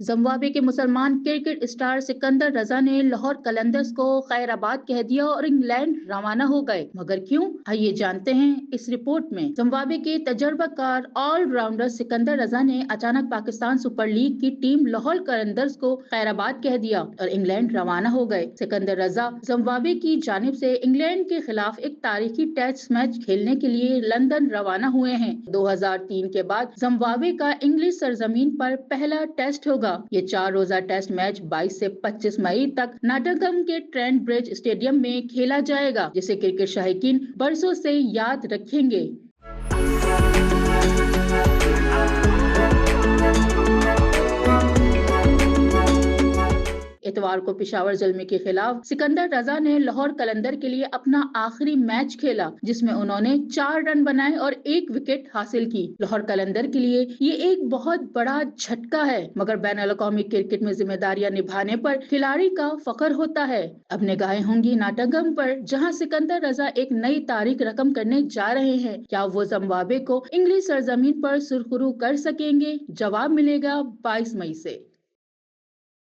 Zimbabwe के मुसलमान cricket star Sikandar रजा ने लाहौर कलंदर्स को खैराबाद कह दिया और इंग्लैंड रवाना हो गए। मगर क्यों, आइए जानते हैं इस रिपोर्ट में। जिम्बाब्वे के तजर्बाकार ऑलराउंडर सिकंदर रजा ने अचानक पाकिस्तान सुपर लीग की टीम लाहौर कलंदर्स को खैराबाद कह दिया और इंग्लैंड रवाना हो गए। सिकंदर रजा जिम्बाब्वे की जानिब से इंग्लैंड के खिलाफ एक तारीखी टेस्ट मैच खेलने के लिए लंदन रवाना हुए हैं। 2003 के बाद जिम्बाब्वे का इंग्लिश सरजमीन पर पहला टेस्ट होगा। ये 4 रोजा टेस्ट मैच 22 से 25 मई तक नाटंगम के ट्रेंट ब्रिज स्टेडियम में खेला जाएगा, जिसे क्रिकेट शाहीकीन बरसों से याद रखेंगे। इतवार को पेशावर ज़ल्मी के खिलाफ सिकंदर रजा ने लाहौर कलंदर के लिए अपना आखिरी मैच खेला, जिसमें उन्होंने 4 रन बनाए और 1 विकेट हासिल की। लाहौर कलंदर के लिए ये एक बहुत बड़ा झटका है, मगर बैनुल-अक़वामी क्रिकेट में जिम्मेदारियां निभाने पर खिलाड़ी का फख्र होता है। अब निगाहें होंगी नाटंगम पर, जहां सिकंदर रजा एक नई तारीख रकम करने जा रहे हैं। क्या वो जिम्बाब्वे को इंग्लिश सरजमीन पर सुरखरू कर सकेंगे? जवाब मिलेगा 22 मई से।